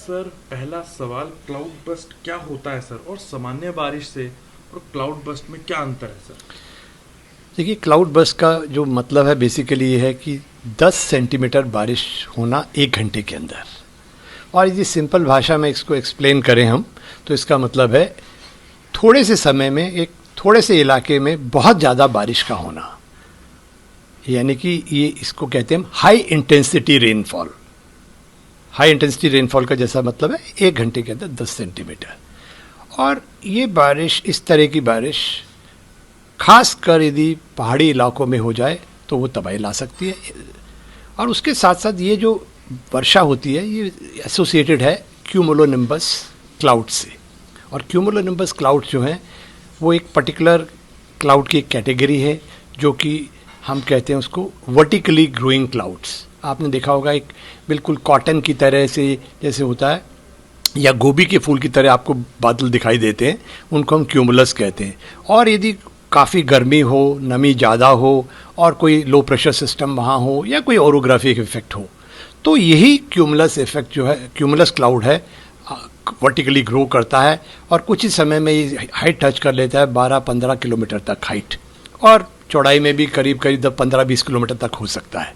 Sir पहला सवाल, cloud burst क्या होता है सर, और सामान्य बारिश से और क्लाउड बस्ट में क्या अंतर है सर? देखिए, क्लाउड बस्ट का जो मतलब है बेसिकली ये है कि 10 सेंटीमीटर बारिश होना 1 घंटे के अंदर। और यदि सिंपल भाषा में इसको एक्सप्लेन करें हम, तो इसका मतलब है थोड़े से समय में एक थोड़े से इलाके में बहुत ज़्यादा बारिश का होना, यानी कि ये इसको कहते हैं हम high intensity rainfall. High intensity rainfall का जैसा मतलब है 1 घंटे के अंदर 10 सेंटीमीटर। और ये बारिश, इस तरह की बारिश खास कर यदि पहाड़ी इलाकों में हो जाए तो वो तबाही ला सकती है। और उसके साथ साथ ये जो वर्षा होती है ये एसोसिएटेड है क्यूमुलोनिम्बस क्लाउड से। और क्यूमुलोनिम्बस क्लाउड जो हैं वो एक पर्टिकुलर क्लाउड की एक कैटेगरी है, जो कि हम कहते हैं उसको वर्टिकली ग्रोइंग क्लाउड्स। आपने देखा होगा एक बिल्कुल कॉटन की तरह से जैसे होता है, या गोभी के फूल की तरह आपको बादल दिखाई देते हैं, उनको हम क्यूमुलस कहते हैं। और यदि काफ़ी गर्मी हो, नमी ज़्यादा हो और कोई लो प्रेशर सिस्टम वहाँ हो या कोई ओरोग्राफिक इफेक्ट हो, तो यही क्यूमुलस इफेक्ट जो है, क्यूमुलस क्लाउड है, वर्टिकली ग्रो करता है और कुछ ही समय में ये हाइट टच कर लेता है 12-15 किलोमीटर तक हाइट, और चौड़ाई में भी करीब करीब 15-20 किलोमीटर तक हो सकता है।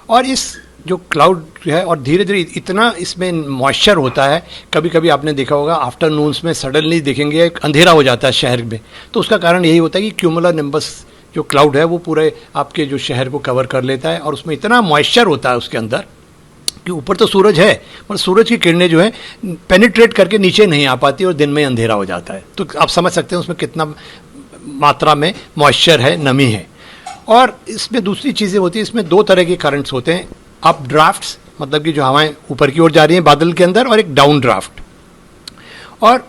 और इस जो क्लाउड है, और धीरे धीरे इतना इसमें मॉइस्चर होता है, कभी कभी आपने देखा होगा आफ्टरनून्स में सडनली देखेंगे अंधेरा हो जाता है शहर में। तो उसका कारण यही होता है कि क्यूमुलोनिम्बस जो क्लाउड है वो पूरे आपके जो शहर को कवर कर लेता है, और उसमें इतना मॉइस्चर होता है उसके अंदर कि ऊपर तो सूरज है पर सूरज की किरणें जो है पेनिट्रेट करके नीचे नहीं आ पाती और दिन में अंधेरा हो जाता है। तो आप समझ सकते हैं उसमें कितना मात्रा में मॉइस्चर है, नमी है। और इसमें दूसरी चीज़ें होती हैं, इसमें 2 तरह के करंट्स होते हैं, अप ड्राफ्ट्स मतलब कि जो हवाएं ऊपर की ओर जा रही हैं बादल के अंदर, और एक डाउन ड्राफ्ट। और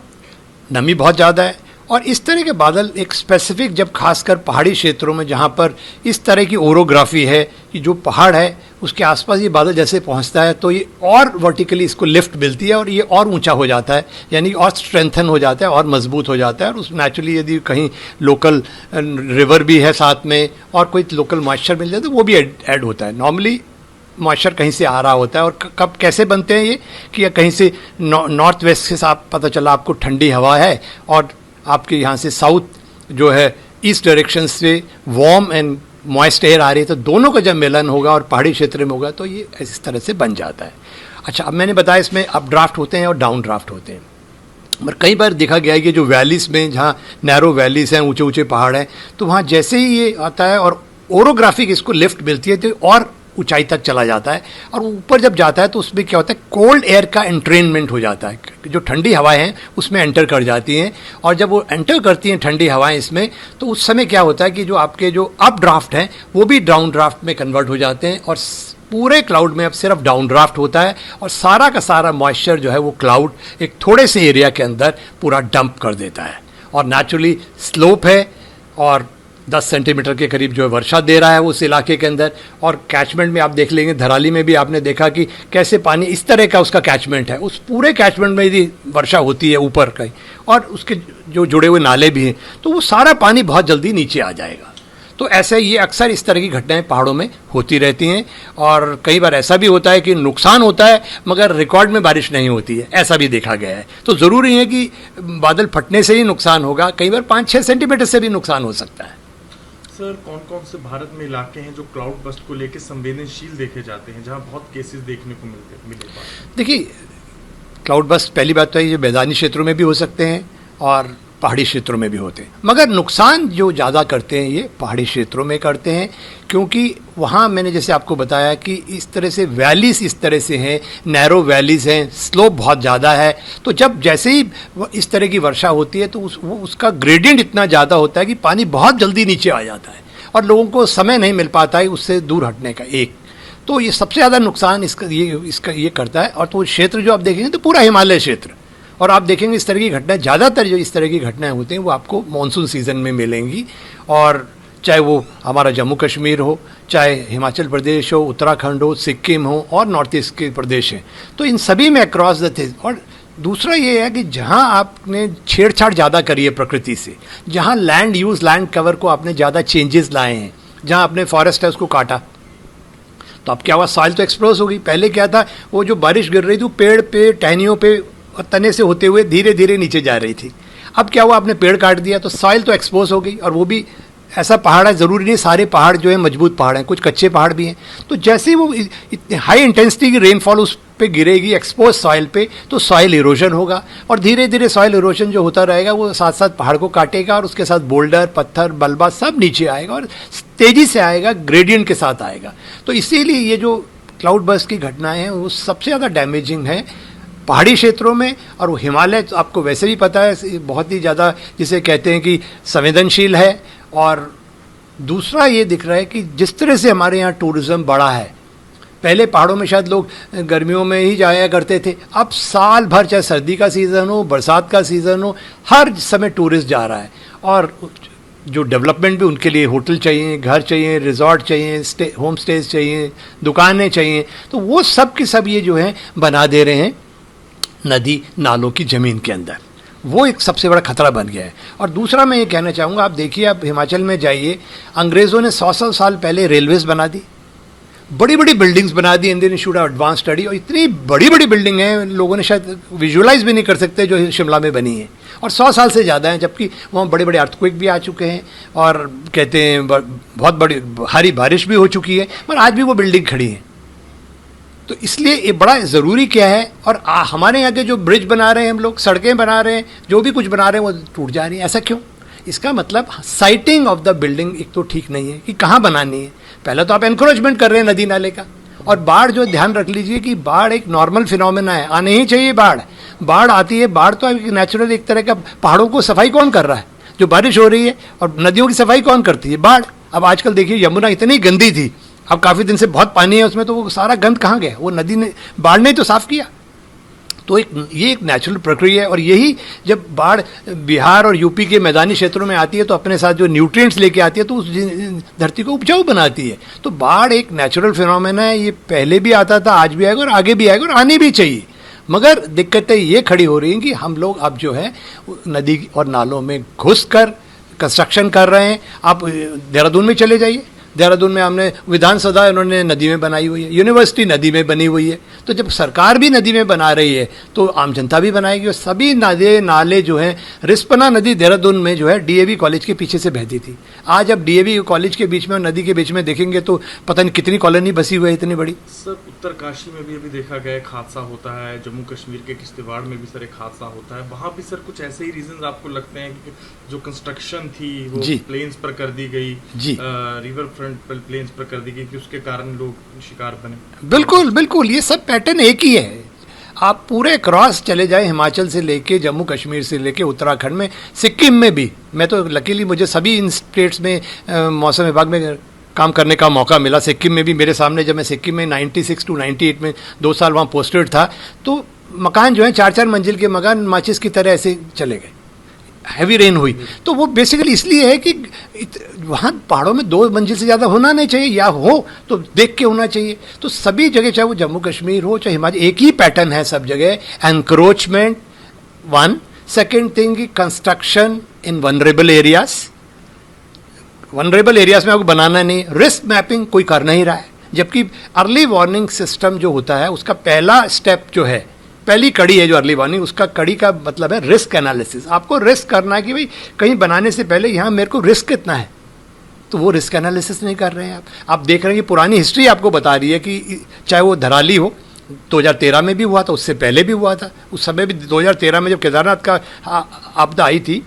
नमी बहुत ज़्यादा है, और इस तरह के बादल एक स्पेसिफिक, जब खासकर पहाड़ी क्षेत्रों में जहाँ पर इस तरह की ओरोग्राफी है कि जो पहाड़ है उसके आसपास ये बादल जैसे पहुँचता है तो ये और वर्टिकली इसको लिफ्ट मिलती है और ये और ऊंचा हो जाता है, यानी और स्ट्रेंथन हो जाता है और मजबूत हो जाता है। और उस नेचुरली यदि कहीं लोकल रिवर भी है साथ में और कोई लोकल मॉइस्चर मिल जाए तो वो भी ऐड होता है। नॉर्मली मॉइस्चर कहीं से आ रहा होता है, और कब कैसे बनते हैं ये कि कहीं से नॉर्थ वेस्ट से आप पता चला आपको ठंडी हवा है और आपके यहाँ से साउथ जो है ईस्ट डायरेक्शन से वार्म एंड मॉइस्ट एयर आ रही है, तो दोनों का जब मिलन होगा और पहाड़ी क्षेत्र में होगा तो ये इस तरह से बन जाता है। अच्छा, अब मैंने बताया इसमें अप ड्राफ्ट होते हैं और डाउन ड्राफ्ट होते हैं। पर कई बार देखा गया है कि जो वैलीज़ में, जहाँ नैरो वैलीज़ हैं, ऊंचे ऊंचे पहाड़ हैं, तो वहाँ जैसे ही ये आता है और ओरोग्राफिक इसको लिफ्ट मिलती है तो और ऊंचाई तक चला जाता है, और ऊपर जब जाता है तो उसमें क्या होता है, कोल्ड एयर का एंट्रेनमेंट हो जाता है, जो ठंडी हवाएं हैं उसमें एंटर कर जाती हैं। और जब वो एंटर करती हैं ठंडी हवाएं इसमें, तो उस समय क्या होता है कि जो आपके जो अप ड्राफ्ट हैं वो भी डाउन ड्राफ्ट में कन्वर्ट हो जाते हैं, और पूरे क्लाउड में अब सिर्फ डाउन ड्राफ्ट होता है, और सारा का सारा मॉइस्चर जो है वो क्लाउड एक थोड़े से एरिया के अंदर पूरा डंप कर देता है। और नेचुरली स्लोप है, और 10 सेंटीमीटर के करीब जो है वर्षा दे रहा है उस इलाके के अंदर। और कैचमेंट में आप देख लेंगे, धराली में भी आपने देखा कि कैसे पानी इस तरह का उसका कैचमेंट है। उस पूरे कैचमेंट में यदि वर्षा होती है ऊपर कहीं, और उसके जो जुड़े हुए नाले भी हैं, तो वो सारा पानी बहुत जल्दी नीचे आ जाएगा। तो ऐसे ये अक्सर इस तरह की घटनाएं पहाड़ों में होती रहती हैं, और कई बार ऐसा भी होता है कि नुकसान होता है मगर रिकॉर्ड में बारिश नहीं होती है, ऐसा भी देखा गया है। तो ज़रूरी है कि बादल फटने से ही नुकसान होगा, कई बार 5-6 सेंटीमीटर से भी नुकसान हो सकता है। सर कौन कौन से भारत में इलाके हैं जो क्लाउड बस्ट को लेकर संवेदनशील देखे जाते हैं, जहां बहुत केसेस देखने को मिले? देखिए, क्लाउड बस्ट पहली बात तो ये मैदानी क्षेत्रों में भी हो सकते हैं और पहाड़ी क्षेत्रों में भी होते हैं, मगर नुकसान जो ज़्यादा करते हैं ये पहाड़ी क्षेत्रों में करते हैं, क्योंकि वहाँ मैंने जैसे आपको बताया कि इस तरह से वैलीज़ इस तरह से हैं, नैरो वैलीज़ हैं, स्लोप बहुत ज़्यादा है। तो जब जैसे ही इस तरह की वर्षा होती है तो उसका ग्रेडियंट इतना ज़्यादा होता है कि पानी बहुत जल्दी नीचे आ जाता है और लोगों को समय नहीं मिल पाता है उससे दूर हटने का। एक तो ये सबसे ज़्यादा नुकसान इसका ये करता है। और तो क्षेत्र जो आप देखेंगे तो पूरा हिमालय क्षेत्र, और आप देखेंगे इस तरह की घटनाएं, ज़्यादातर जो इस तरह की घटनाएं होती हैं वो आपको मानसून सीज़न में मिलेंगी। और चाहे वो हमारा जम्मू कश्मीर हो, चाहे हिमाचल प्रदेश हो, उत्तराखंड हो, सिक्किम हो और नॉर्थ ईस्ट के प्रदेश हैं, तो इन सभी में अक्रॉस द थिंग। और दूसरा ये है कि जहाँ आपने छेड़छाड़ ज़्यादा करी है प्रकृति से, जहाँ लैंड यूज़, लैंड कवर को आपने ज़्यादा चेंजेस लाए हैं, जहाँ आपने फॉरेस्ट है उसको काटा, तो अब क्या हुआ, सॉइल तो एक्सपोज हो गई। पहले क्या था, वो जो बारिश गिर रही थी वो पेड़ पे, टहनियों पे और तने से होते हुए धीरे धीरे नीचे जा रही थी। अब क्या हुआ, आपने पेड़ काट दिया तो सॉइल तो एक्सपोज हो गई, और वो भी ऐसा पहाड़ है, ज़रूरी नहीं सारे पहाड़ जो है मजबूत पहाड़ हैं, कुछ कच्चे पहाड़ भी हैं। तो जैसे ही वो इतने हाई इंटेंसिटी की रेनफॉल उस पे गिरेगी एक्सपोज सॉइल पे, तो सॉइल इरोजन होगा, और धीरे धीरे सॉइल इरोजन जो होता रहेगा वो साथ साथ पहाड़ को काटेगा, और उसके साथ बोल्डर, पत्थर, मलबा सब नीचे आएगा, और तेज़ी से आएगा, ग्रेडियंट के साथ आएगा। तो इसीलिए ये जो क्लाउड बर्स्ट की घटनाएं हैं वो सबसे ज़्यादा डैमेजिंग है पहाड़ी क्षेत्रों में। और वो हिमालय तो आपको वैसे भी पता है बहुत ही ज़्यादा, जिसे कहते हैं कि संवेदनशील है। और दूसरा ये दिख रहा है कि जिस तरह से हमारे यहाँ टूरिज़्म बढ़ा है, पहले पहाड़ों में शायद लोग गर्मियों में ही जाया करते थे, अब साल भर, चाहे सर्दी का सीज़न हो, बरसात का सीज़न हो, हर समय टूरिस्ट जा रहा है। और जो डेवलपमेंट भी, उनके लिए होटल चाहिए, घर चाहिए, रिजॉर्ट चाहिए, होम स्टेज चाहिए, दुकानें चाहिए, तो वो सब के सब ये जो है बना दे रहे हैं नदी नालों की ज़मीन के अंदर। वो एक सबसे बड़ा खतरा बन गया है। और दूसरा मैं ये कहना चाहूँगा, आप देखिए, आप हिमाचल में जाइए, अंग्रेज़ों ने 100 साल पहले रेलवेज़ बना दी, बड़ी बड़ी बिल्डिंग्स बना दी, Indian institute of advance study, और इतनी बड़ी बड़ी बिल्डिंग हैं लोगों ने शायद विजुलाइज भी नहीं कर सकते जो शिमला में बनी है, और 100 साल से ज़्यादा हैं, जबकि वहाँ बड़े बड़े अर्थक्वेक भी आ चुके हैं, और कहते हैं बहुत बड़ी भारी बारिश भी हो चुकी है, मगर आज भी वो बिल्डिंग खड़ी है। तो इसलिए ये बड़ा ज़रूरी क्या है। और हमारे यहाँ के जो ब्रिज बना रहे हैं हम लोग, सड़कें बना रहे हैं, जो भी कुछ बना रहे हैं वो टूट जा रही है, ऐसा क्यों? इसका मतलब साइटिंग ऑफ द बिल्डिंग एक तो ठीक नहीं है कि कहाँ बनानी है। पहले तो आप एनक्रोचमेंट कर रहे हैं नदी नाले का। और बाढ़ जो, ध्यान रख लीजिए कि बाढ़ एक नॉर्मल फिनोमेना है, आने ही चाहिए बाढ़। बाढ़ आती है, बाढ़ तो एक नेचुरल एक तरह का, पहाड़ों को सफाई कौन कर रहा है? जो बारिश हो रही है। और नदियों की सफाई कौन करती है? बाढ़। अब आजकल देखिए यमुना इतनी गंदी थी, अब काफ़ी दिन से बहुत पानी है उसमें, तो वो सारा गंद कहाँ गया? वो नदी ने, बाढ़ ने तो साफ़ किया। तो ये एक नेचुरल प्रक्रिया है। और यही जब बाढ़ बिहार और यूपी के मैदानी क्षेत्रों में आती है तो अपने साथ जो न्यूट्रिएंट्स लेके आती है तो उस धरती को उपजाऊ बनाती है। तो बाढ़ एक नेचुरल फिनोमेना है, ये पहले भी आता था, आज भी आएगा और आगे भी आएगा, और आने भी चाहिए। मगर दिक्कतें ये खड़ी हो रही हैं कि हम लोग अब जो है नदी और नालों में घुस कर कंस्ट्रक्शन कर रहे हैं। आप देहरादून में चले जाइए, देहरादून में हमने विधानसभा उन्होंने नदी में बनाई हुई है, यूनिवर्सिटी नदी में बनी हुई है। तो जब सरकार भी नदी में बना रही है तो आम जनता भी बनाएगी। और सभी नदी नाले जो हैं, रिस्पना नदी देहरादून में जो है डीएवी कॉलेज के पीछे से बहती थी, आज अब डीएवी कॉलेज के बीच में और नदी के बीच में देखेंगे तो पता नहीं कितनी कॉलोनी बसी हुई है, इतनी बड़ी। सर उत्तरकाशी में भी अभी देखा गया एक हादसा होता है, जम्मू कश्मीर के किश्तवाड़ में भी सर एक हादसा होता है, वहाँ भी सर कुछ ऐसे ही रीजन आपको लगते हैं कि जो कंस्ट्रक्शन थी वो प्लेन्स पर कर दी गई, रिवर फ्रंट पर प्लेन्स पर कर दी गई, कि उसके कारण लोग शिकार बने? बिल्कुल बिल्कुल, ये सब पैटर्न एक ही है। आप पूरे क्रॉस चले जाए, हिमाचल से लेके जम्मू कश्मीर से लेके उत्तराखंड में, सिक्किम में भी। मैं तो लकीली मुझे सभी इन स्टेट्स में मौसम विभाग में काम करने का मौका मिला। सिक्किम में भी मेरे सामने, जब मैं सिक्किम में 96 to 98 में 2 साल वहाँ पोस्टेड था, तो मकान जो है 4-4 मंजिल के मकान माचिस की तरह ऐसे चले गए, हैवी रेन हुई। तो वो बेसिकली इसलिए है कि वहाँ पहाड़ों में 2 मंजिल से ज़्यादा होना नहीं चाहिए, या हो तो देख के होना चाहिए। तो सभी जगह, चाहे वो जम्मू कश्मीर हो चाहे हिमाचल, एक ही पैटर्न है सब जगह। एनक्रोचमेंट 1, सेकेंड थिंग कंस्ट्रक्शन इन वनरेबल एरियाज। वनरेबल एरियाज में आपको बनाना नहीं, रिस्क मैपिंग कोई कर नहीं रहा है। जबकि अर्ली वार्निंग सिस्टम जो होता है उसका पहला स्टेप जो है, पहली कड़ी है जो अर्ली वार्निंग, उसका कड़ी का मतलब है रिस्क एनालिसिस। आपको रिस्क करना है कि भाई कहीं बनाने से पहले यहाँ मेरे को रिस्क कितना है, तो वो रिस्क एनालिसिस नहीं कर रहे हैं आप देख रहे हैं कि पुरानी हिस्ट्री आपको बता रही है कि चाहे वो धराली हो, 2013 में भी हुआ था, उससे पहले भी हुआ था। उस समय भी 2013 में जब केदारनाथ का आपदा आई थी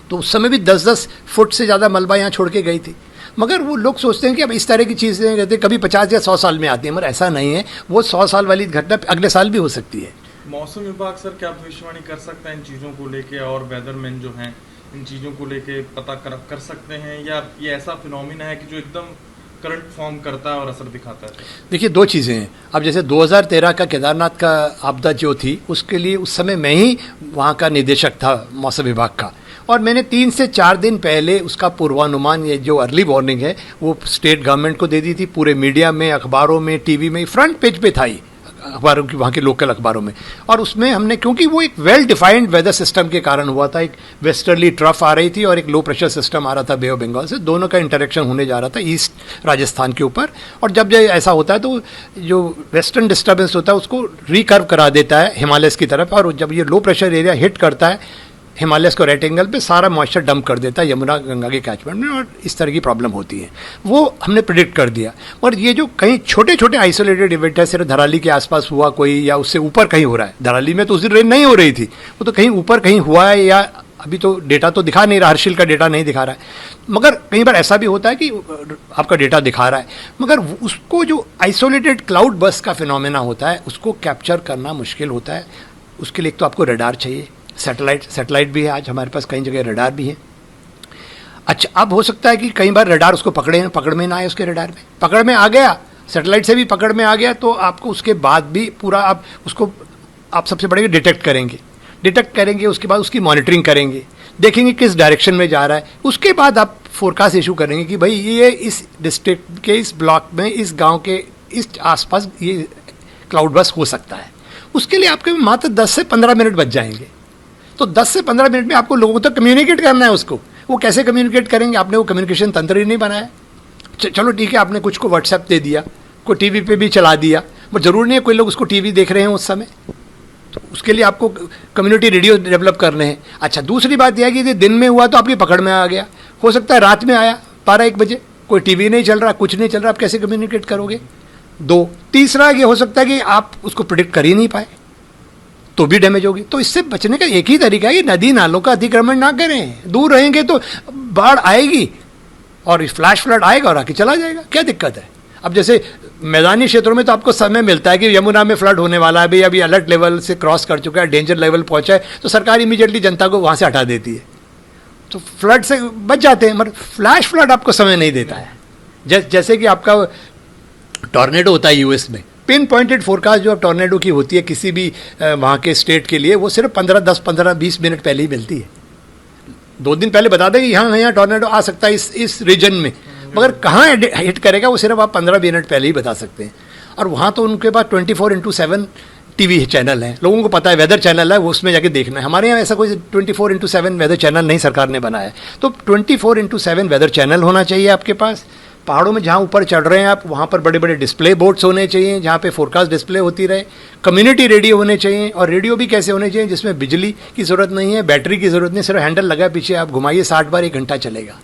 तो उस समय भी 10-10 फुट से ज़्यादा मलबा यहाँ छोड़ के गई थी। मगर वो लोग सोचते हैं कि अब इस तरह की चीज़ें कहते हैं कभी 50 या 100 साल में आती है, मगर ऐसा नहीं है। वो 100 साल वाली घटना अगले साल भी हो सकती है। मौसम विभाग सर क्या भविष्यवाणी कर सकता है इन चीज़ों को लेके, और वेदरमैन जो हैं इन चीज़ों को लेके पता कर सकते हैं, या ये ऐसा फिनोमिना है कि जो एकदम करंट फॉर्म करता है और असर दिखाता है? देखिए 2 चीज़ें हैं। अब जैसे 2013 का केदारनाथ का आपदा जो थी, उसके लिए उस समय मैं ही वहाँ का निदेशक था मौसम विभाग का, और मैंने 3 से 4 दिन पहले उसका पूर्वानुमान, ये जो अर्ली वार्निंग है, वो स्टेट गवर्नमेंट को दे दी थी। पूरे मीडिया में, अखबारों में, टीवी में, फ्रंट पेज पे था ही अखबारों की, वहाँ के लोकल अखबारों में। और उसमें हमने, क्योंकि वो एक वेल डिफाइंड वेदर सिस्टम के कारण हुआ था, एक वेस्टर्ली ट्रफ आ रही थी और एक लो प्रेशर सिस्टम आ रहा था बे ऑफ बंगाल से, दोनों का इंटरेक्शन होने जा रहा था ईस्ट राजस्थान के ऊपर। और जब ऐसा होता है तो जो वेस्टर्न डिस्टर्बेंस होता है उसको रिकर्व करा देता है हिमालयस की तरफ, और जब ये लो प्रेशर एरिया हिट करता है हिमालयस को राइट एंगल पे, सारा मॉइस्चर डंप कर देता है यमुना गंगा के कैचमेंट में, और इस तरह की प्रॉब्लम होती है। वो हमने प्रिडिक्ट कर दिया। और ये जो कहीं छोटे छोटे आइसोलेटेड इवेंट है, सिर्फ धराली के आसपास हुआ कोई, या उससे ऊपर कहीं हो रहा है, धराली में तो उस दिन रेन नहीं हो रही थी, वो तो कहीं ऊपर कहीं हुआ है, या अभी तो डेटा तो दिखा नहीं रहा, हर्षिल का डेटा नहीं दिखा रहा है, मगर कई बार ऐसा भी होता है कि आपका डेटा दिखा रहा है, मगर उसको जो आइसोलेटेड क्लाउड बस्ट का फिनोमेना होता है उसको कैप्चर करना मुश्किल होता है। उसके लिए एक तो आपको रडार चाहिए, सैटेलाइट भी है आज हमारे पास, कई जगह रडार भी है। अच्छा, अब हो सकता है कि कई बार रडार उसको पकड़ में ना आए, उसके रडार में पकड़ में आ गया, सैटेलाइट से भी पकड़ में आ गया, तो आपको उसके बाद भी पूरा आप उसको, आप सबसे बड़े डिटेक्ट करेंगे, उसके बाद उसकी मॉनिटरिंग करेंगे, देखेंगे किस डायरेक्शन में जा रहा है, उसके बाद आप फोरकास्ट इशू करेंगे कि भाई ये इस डिस्ट्रिक्ट के इस ब्लॉक में, इस गांव के इस आसपास ये क्लाउड बस्ट हो सकता है। उसके लिए आपके मात्र 10 से 15 मिनट बच जाएंगे। तो 10 से 15 मिनट में आपको लोगों तक कम्युनिकेट करना है उसको। वो कैसे कम्युनिकेट करेंगे? आपने वो कम्युनिकेशन तंत्र ही नहीं बनाया। चलो ठीक है, आपने कुछ को व्हाट्सएप दे दिया, कोई टीवी पे भी चला दिया, बट जरूरी नहीं है कोई लोग उसको टीवी देख रहे हैं उस समय, तो उसके लिए आपको कम्युनिटी रेडियो डेवलप करने हैं। अच्छा, दूसरी बात यह है कि यदि दिन में हुआ तो आपकी पकड़ में आ गया, हो सकता है रात में आया 12-1 बजे, कोई टीवी नहीं चल रहा, कुछ नहीं चल रहा, आप कैसे कम्युनिकेट करोगे? तीसरा ये हो सकता है कि आप उसको प्रिडिक्ट कर ही नहीं पाए, तो भी डैमेज होगी। तो इससे बचने का एक ही तरीका है कि नदी नालों का अतिक्रमण ना करें। दूर रहेंगे तो बाढ़ आएगी और फ्लैश फ्लड आएगा और आके चला जाएगा, क्या दिक्कत है? अब जैसे मैदानी क्षेत्रों में तो आपको समय मिलता है कि यमुना में फ्लड होने वाला है, भाई अभी अलर्ट लेवल से क्रॉस कर चुका है, डेंजर लेवल पहुंचा है, तो सरकार इमीडिएटली जनता को वहां से हटा देती है, तो फ्लड से बच जाते हैं। मगर फ्लैश फ्लड आपको समय नहीं देता है। जैसे कि आपका टॉर्नेडो होता है यूएस में, पिन पॉइंटेड फोरकास्ट जो अब टॉर्नेडो की होती है किसी भी वहाँ के स्टेट के लिए, वो सिर्फ 15-20 मिनट पहले ही मिलती है। 2 दिन पहले बता दें कि यहाँ टॉर्नेडो आ सकता है इस रीजन में, मगर कहाँ हिट करेगा वो सिर्फ आप 15 मिनट पहले ही बता सकते हैं। और वहाँ तो उनके पास 24/7 टीवी चैनल है, लोगों को पता है वेदर चैनल है, वो उसमें जाके देखना है। हमारे यहाँ ऐसा कोई 24/7 वेदर चैनल नहीं सरकार ने बनाया है, तो 24/7 वेदर चैनल होना चाहिए आपके पास। पहाड़ों में जहाँ ऊपर चढ़ रहे हैं आप, वहाँ पर बड़े बड़े डिस्प्ले बोर्ड्स होने चाहिए जहाँ पे फोरकास्ट डिस्प्ले होती रहे। कम्युनिटी रेडियो होने चाहिए, और रेडियो भी कैसे होने चाहिए जिसमें बिजली की ज़रूरत नहीं है, बैटरी की ज़रूरत नहीं, सिर्फ हैंडल लगा पीछे आप घुमाइए 60 बार 1 घंटा चलेगा।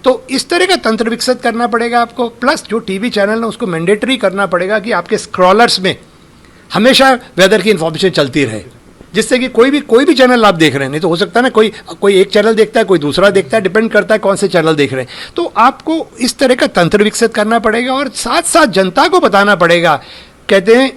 तो इस तरह का तंत्र विकसित करना पड़ेगा आपको। प्लस जो टीवी चैनल है उसको मैंडेटरी करना पड़ेगा कि आपके स्क्रॉलर्स में हमेशा वेदर की इन्फॉर्मेशन चलती रहे, जिससे कि कोई भी चैनल आप देख रहे हैं, नहीं तो हो सकता है ना कोई एक चैनल देखता है, कोई दूसरा देखता है, डिपेंड करता है कौन से चैनल देख रहे हैं। तो आपको इस तरह का तंत्र विकसित करना पड़ेगा, और साथ साथ जनता को बताना पड़ेगा। कहते हैं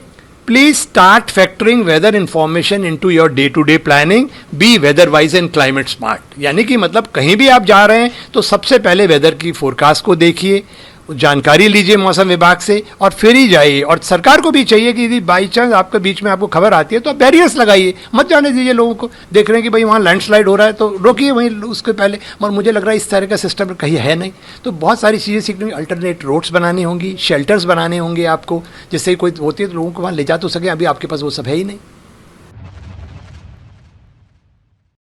please start factoring weather information into your day to day planning, be weather wise and climate smart. यानी कि मतलब कहीं भी आप जा रहे हैं तो सबसे पहले वेदर की फोरकास्ट को देखिए, जानकारी लीजिए मौसम विभाग से, और फिर ही जाइए। और सरकार को भी चाहिए कि यदि बाई चांस आपके बीच में आपको खबर आती है तो आप बैरियर्स लगाइए, मत जाने दीजिए लोगों को। देख रहे हैं कि भाई वहाँ लैंडस्लाइड हो रहा है तो रोकिए वहीं उसके पहले। मगर मुझे लग रहा है इस तरह का सिस्टम कहीं है नहीं, तो बहुत सारी चीज़ें सीखनी, अल्टरनेट रोड्स बनानी होंगी, शेल्टर्स बनाने होंगे आपको, जिससे कोई होती है तो लोगों को वहाँ ले जा तो सके। अभी आपके पास वो सब है ही नहीं।